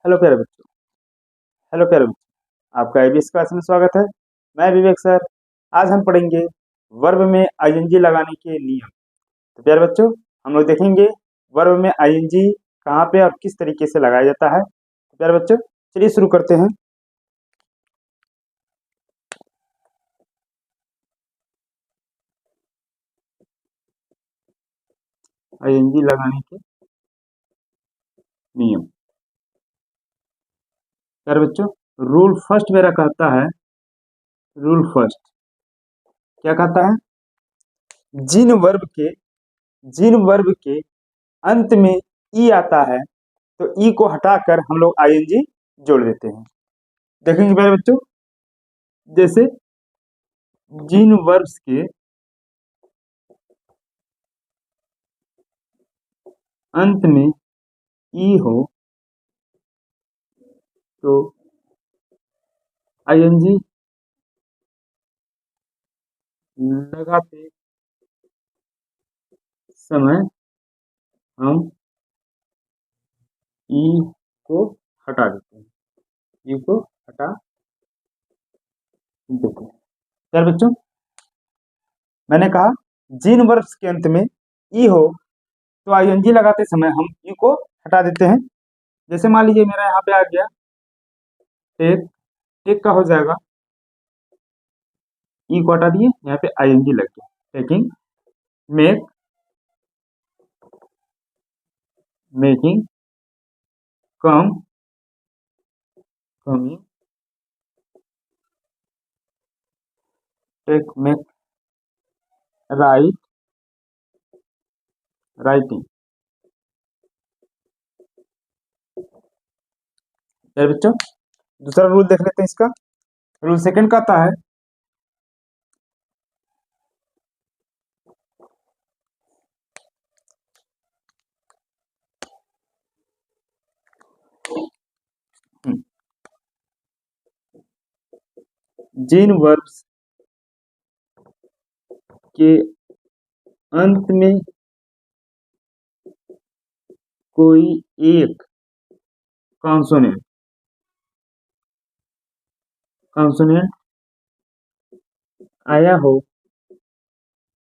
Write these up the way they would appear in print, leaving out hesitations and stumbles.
Hello प्यारे बच्चों। Hello प्यारे बच्चों, आपका एबीएस क्लास में स्वागत है। मैं विवेक सर। आज हम पढ़ेंगे वर्ब में आईएनजी लगाने के नियम। तो प्यारे बच्चों, हम लोग देखेंगे वर्ब में आईएनजी कहाँ पे और किस तरीके से लगाया जाता है। तो प्यारे बच्चों, चलिए शुरू करते हैं। आईएनजी लगाने के नियम। प्यारे बच्चों, रूल फर्स्ट मेरा कहता है, रूल फर्स्ट क्या कहता है, जिन वर्ब के जिन वर्ब के अंत में ई आता है तो ई को हटाकर हम लोग आईएनजी जोड़ देते हैं। देखेंगे प्यारे बच्चों, जैसे जिन वर्ब्स के अंत में ई हो तो आईएनजी लगाते समय हम ई को हटा देते हैं, ई को हटा देते हैं। यार बच्चों, मैंने कहा जिन वर्ब्स के अंत में ई हो तो आईएनजी लगाते समय हम ई को हटा देते हैं। जैसे मान लीजिए मेरा यहाँ पे आ गया टेक, टेक का हो जाएगा, ई को हटा दिए, यहाँ पे आईएनजी लग गया। Taking, make, making, come, coming, take, make, write, writing. यार बच्चों, दूसरा रूल देख लेते हैं इसका। रूल सेकंड कहता है, जिन वर्ब्स के अंत में कोई एक कॉन्सोनेंट कॉन्सोनेंट आया हो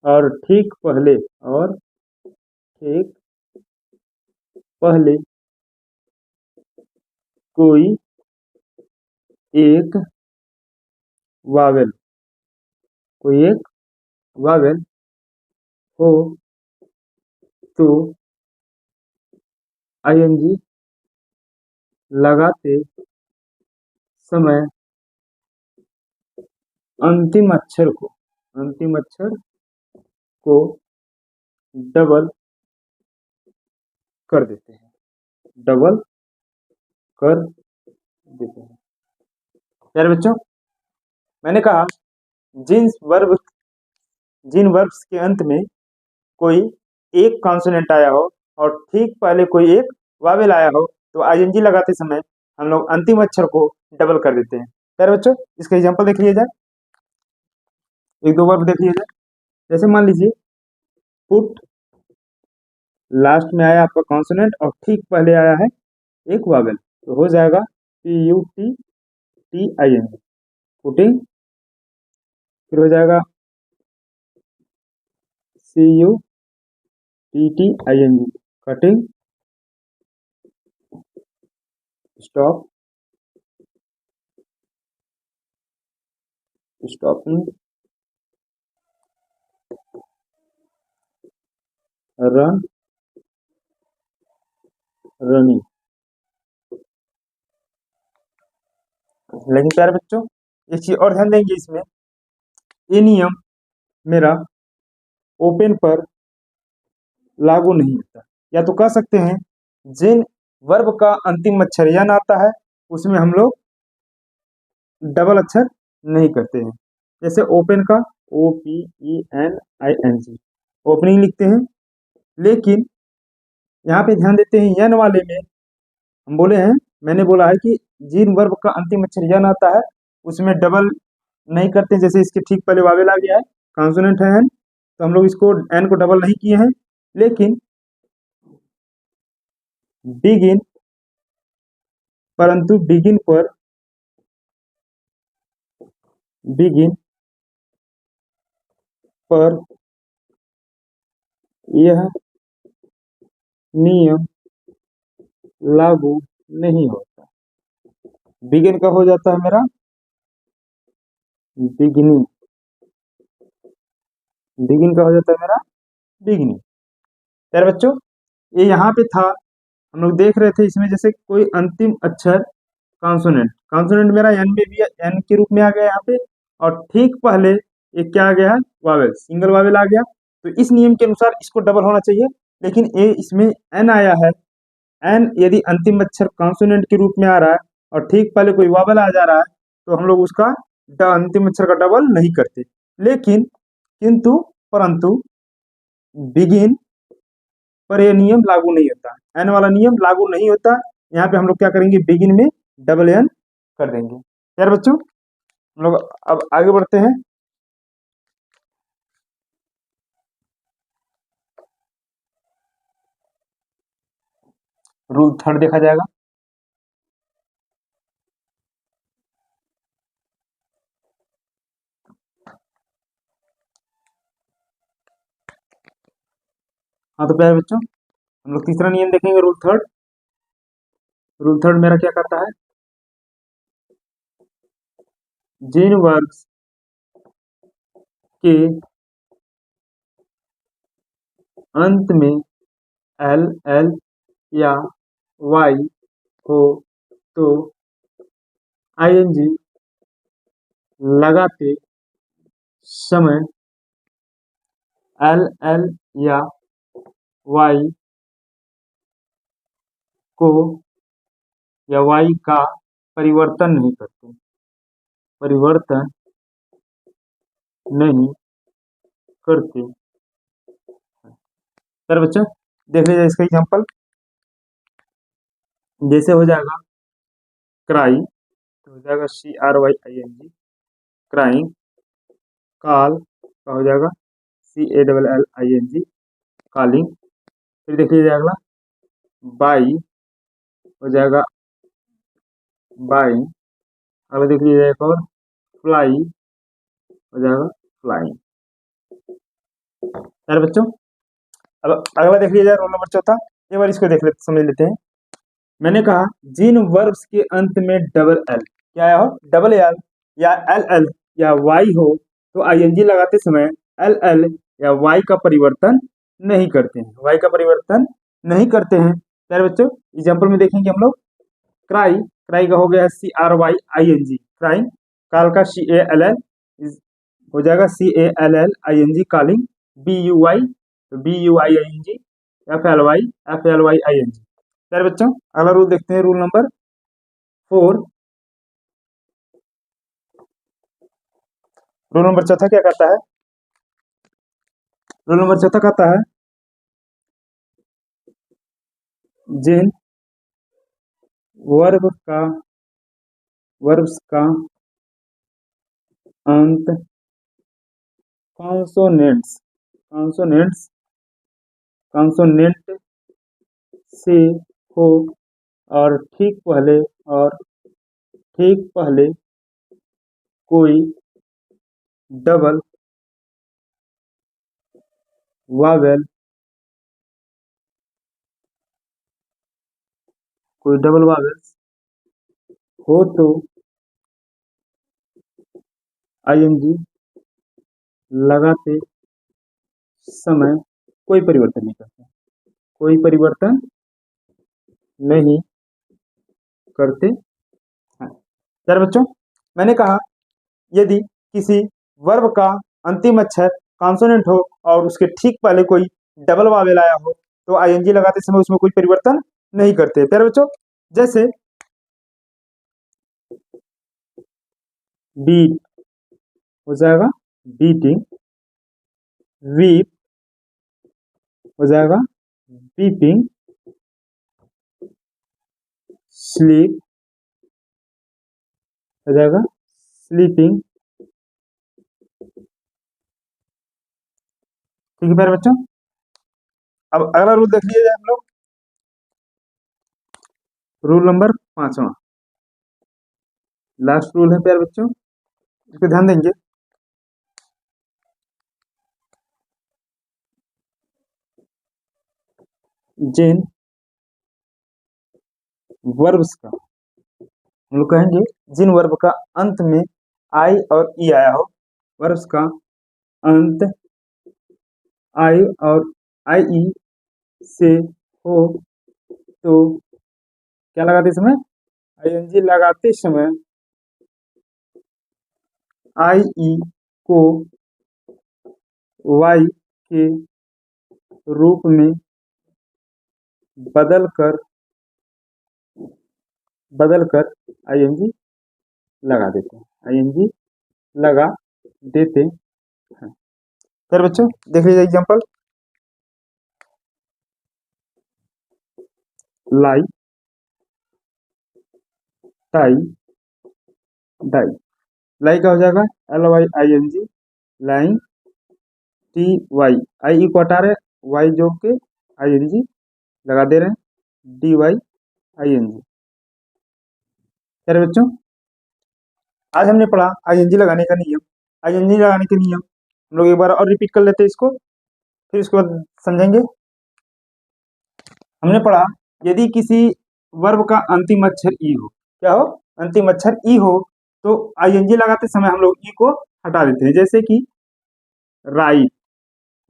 और ठीक पहले कोई एक वावेल हो तो आईएनजी लगाते समय अंतिम अक्षर को डबल कर देते हैं, डबल कर देते हैं। यार बच्चों, मैंने कहा जिन वर्ब जिन वर्ब्स के अंत में कोई एक कॉन्सोनेंट आया हो और ठीक पहले कोई एक वावेल आया हो तो आईएनजी लगाते समय हम लोग अंतिम अक्षर को डबल कर देते हैं। यार बच्चों, इसका एग्जांपल देख लिया जाए, एक दो वर्ब देख लिया जाए। जैसे मान लीजिए पुट, लास्ट में आया आपका कॉन्सोनेंट और ठीक पहले आया है एक वावेल, तो हो जाएगा PUTTING, पुटिंग। फिर हो जाएगा CUTTING, cutting. Stop, stopping. Run, running. लेकिन प्यारे बच्चों, एक चीज और ध्यान देंगे इसमें, ये नियम मेरा ओपन पर लागू नहीं होता। या तो कह सकते हैं जिन वर्ब का अंतिम अक्षर यन आता है उसमें हम लोग डबल अक्षर नहीं करते हैं। जैसे ओपन का OPENING, ओपनिंग लिखते हैं। लेकिन यहाँ पे ध्यान देते हैं यन वाले में हम बोले हैं, मैंने बोला है कि जिन वर्ब का अंतिम अक्षर यन आता है उसमें डबल नहीं करते। जैसे इसके ठीक पहले वावेल आ गया है, कॉन्सोनेंट है एन, तो हम लोग इसको एन को डबल नहीं किए हैं। लेकिन बिगिन परंतु बिगिन पर यह नियम लागू नहीं होता। बिगिन का हो जाता है मेरा बिगिनिंग, बिगिन का हो जाता है मेरा बिगिनिंग। यार बच्चों, ये यहाँ पे था, हम लोग देख रहे थे इसमें जैसे कोई अंतिम अक्षर कॉन्सोनेंट, कॉन्सोनेंट मेरा एन में भी एन के रूप में आ गया यहाँ पे, और ठीक पहले ये क्या आ गया है, वावेल, सिंगल वावेल आ गया। तो इस नियम के अनुसार इसको डबल होना चाहिए, लेकिन ये इसमें एन आया है। एन यदि अंतिम अक्षर कॉन्सोनेंट के रूप में आ रहा है और ठीक पहले कोई वावेल आ जा रहा है, तो हम लोग उसका अंतिम अक्षर का डबल नहीं करते। लेकिन किंतु परंतु बिगिन पर यह नियम लागू नहीं होता, एन वाला नियम लागू नहीं होता। यहाँ पे हम लोग क्या करेंगे, बिगिन में डबल एन कर देंगे। यार बच्चों, हम लोग अब आगे बढ़ते हैं। रूल थर्ड देखा जाएगा। हाँ तो प्यारे बच्चों, हम लोग तीसरा नियम देखेंगे, रूल थर्ड। रूल थर्ड मेरा क्या करता है, जिन वर्ब्स के अंत में एल एल या वाई हो तो आईएनजी लगाते समय एल एल या वाई को या वाई का परिवर्तन नहीं करते, परिवर्तन नहीं करते। सर बच्चों, देख लीजिए इसका एग्जांपल, जैसे हो जाएगा क्राई, तो हो जाएगा CRYING, क्राइंग। काल का हो जाएगा CALLING, कॉलिंग। फिर देख लीजिए अगला, बाई हो जाएगा बाइंग। अगला देख लीजिए एक और, फ्लाई हो जाएगा फ्लाइंग। यार बच्चों, अब अगला देख लीजिए, रोल नंबर चौथा। एक बार इसको देख लेते, समझ लेते हैं। मैंने कहा जिन वर्ब्स के अंत में डबल एल, क्या हो, डबल एल या एल एल या वाई हो, तो आईएनजी लगाते समय एल एल या वाई का परिवर्तन नहीं करते हैं, वाई का परिवर्तन नहीं करते हैं। प्यारे बच्चों, एग्जाम्पल में देखेंगे हम लोग, क्राई, क्राई का हो गया CRYING, क्राइंग। काल का CALL हो जाएगा CALLING, calling. BUI, BUIING, FLYING। प्यारे बच्चों, अगला रूल देखते हैं, रूल नंबर 4। रूल नंबर चौथा क्या कहता है, रूल नंबर चौथा कहता है, जिन वर्ब्स का अंत कॉन्सोनेंट्स कॉन्सोनेंट से हो और ठीक पहले कोई डबल वावेल हो तो आईएनजी लगाते समय कोई परिवर्तन नहीं करते, कोई परिवर्तन नहीं करते हैं। यार बच्चों, मैंने कहा यदि किसी वर्ब का अंतिम अक्षर कॉन्सोनेंट हो और उसके ठीक पहले कोई डबल वावेल आया हो, तो आईएनजी लगाते समय उसमें कोई परिवर्तन नहीं करते। प्यारे बच्चों, जैसे बीट हो जाएगा बीटिंग, वीप हो जाएगा वीपिंग, स्लीप हो जाएगा स्लीपिंग। ठीक है प्यारे बच्चों, अब अगला रूल देख लीजिए हम लोग, रूल नंबर 5वां। लास्ट रूल है प्यारे बच्चों, इस पे ध्यान देंगे। जिन वर्ब्स का, हम लोग कहेंगे जिन वर्ब का अंत में आई और ई आया हो, वर्ब्स का अंत आई और आई ई से हो, तो क्या लगाते समय, आईएनजी लगाते समय आई ई को वाई के रूप में बदल कर आईएनजी लगा देते हैं, आईएनजी लगा देते हैं। फिर बच्चों देख लीजिए एग्जांपल, लाई, टाई, डाई। लाई का हो जाएगा LYING, लाइन, TY, आई को हटा रहे, वाई जोड़ के आईएनजी लगा दे रहे हैं, DYING। बच्चों आज हमने पढ़ा आईएनजी लगाने का नियम। आईएनजी लगाने के नियम हम लोग एक बार और रिपीट कर लेते हैं इसको, फिर इसको समझेंगे। हमने पढ़ा यदि किसी वर्ब का अंतिम अक्षर ई हो, क्या हो, अंतिम अक्षर ई हो, तो आईएनजी लगाते समय हम लोग ई को हटा देते हैं। जैसे कि राइट,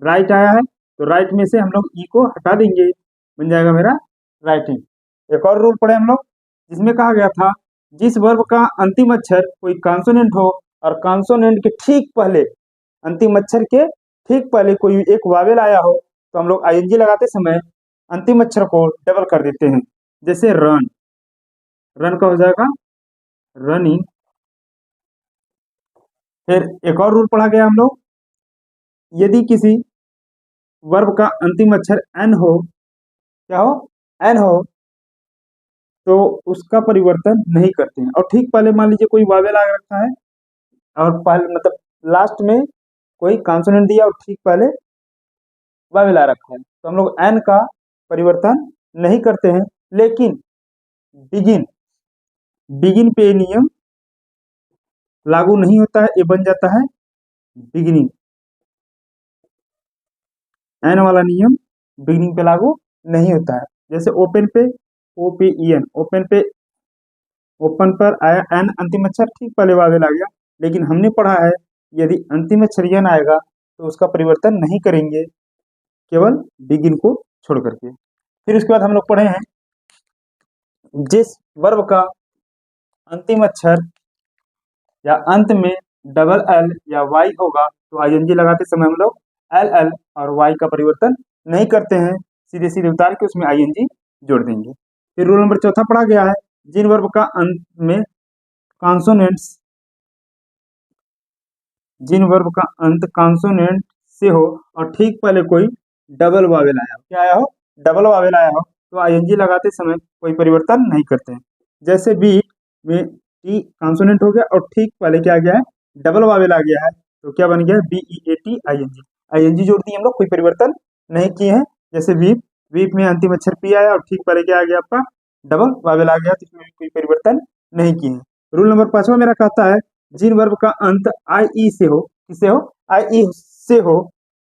राइट आया है तो राइट में से हम लोग ई को हटा देंगे, बन जाएगा मेरा राइटिंग। एक और रूल पढ़े हम लोग जिसमें कहा गया था जिस वर्ब का अंतिम अक्षर कोई कॉन्सोनेंट हो और कॉन्सोनेंट के ठीक पहले, अंतिम अक्षर के ठीक पहले कोई एक वावेल आया हो, तो हम लोग आईएनजी लगाते समय अंतिम अक्षर को डबल कर देते हैं। जैसे रन, रन का हो जाएगा रनिंग। फिर एक और रूल पढ़ा गया हम लोग, यदि किसी वर्ब का अंतिम अक्षर एन हो, क्या हो, एन हो, तो उसका परिवर्तन नहीं करते हैं। और ठीक पहले मान लीजिए कोई वावेल आ रखा है और पहले मतलब लास्ट में कोई कॉन्सोनेंट दिया और ठीक पहले वावेल आ रखा है, तो हम लोग एन का परिवर्तन नहीं करते हैं। लेकिन बिगिन, बिगिन पे नियम लागू नहीं होता है, ये बन जाता है बिगिनिंग। एन वाला नियम बिगिनिंग पे लागू नहीं होता है। जैसे ओपन पे OPEN, ओपन पे, ओपन पर आया एन अंतिम अक्षर, ठीक पहले वावेल आ गया, लेकिन हमने पढ़ा है यदि अंतिम अक्षर एन आएगा तो उसका परिवर्तन नहीं करेंगे, केवल बिगिन को छोड़ करके। फिर उसके बाद हम लोग पढ़े हैं जिस वर्ब का अंतिम अक्षर या अंत में डबल एल या वाई होगा, तो आईएनजी लगाते समय हम लोग एल और वाई का परिवर्तन नहीं करते हैं, सीधे सीधे उतार के उसमें आईएनजी जोड़ देंगे। फिर रूल नंबर चौथा पढ़ा गया है जिन वर्ब का अंत में कॉन्सोनेंट्स, जिन वर्ब का अंत कॉन्सोनेंट से हो और ठीक पहले कोई डबल वावेल आया हो, क्या आया हो, डबल वावेल आया हो, तो आईएनजी लगाते समय कोई परिवर्तन नहीं करते हैं। जैसे बीट में टी कॉन्सोनेंट हो गया और ठीक पहले क्या आ गया है, डबल वावेल आ गया है, तो क्या बन गया, BEAT, आईएनजी जोड़ दी हम लोग, कोई परिवर्तन नहीं किए हैं। जैसे वीप, वीप में अंतिम अक्षर पी आया और ठीक पहले क्या आ गया आपका, डबल वावेल आ गया, तो इसमें कोई परिवर्तन नहीं किए हैं। रूल नंबर 5वां मेरा कहता है जिन वर्ब का अंत IE से हो, किससे हो, IE से हो,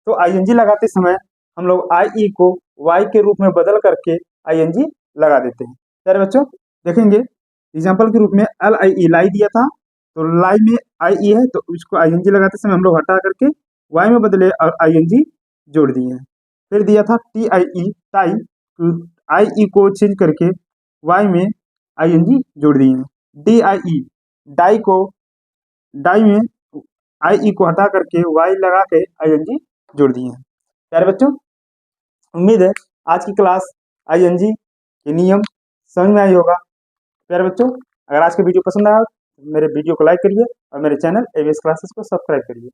तो आईएनजी लगाते समय हम लोग IE को Y के रूप में बदल करके आईएनजी लगा देते हैं। प्यारे बच्चों देखेंगे एग्जाम्पल के रूप में LIE, लाई दिया था, तो लाई में IE है तो उसको आईएनजी लगाते समय हम लोग हटा करके Y में बदले और आईएनजी जोड़ दिए हैं। फिर दिया था TIE, टाई, तो IE को चेंज करके Y में आईएनजी जोड़ दिए हैं। DIE, डाई को, डाई में IE को हटा करके Y लगा के आईएनजी जोड़ दिए हैं। प्यारे बच्चों उम्मीद है आज की क्लास आईएनजी के नियम समझ में आई होगा। प्यारे बच्चों अगर आज का वीडियो पसंद आया तो मेरे वीडियो को लाइक करिए और मेरे चैनल ABS क्लासेस को सब्सक्राइब करिए।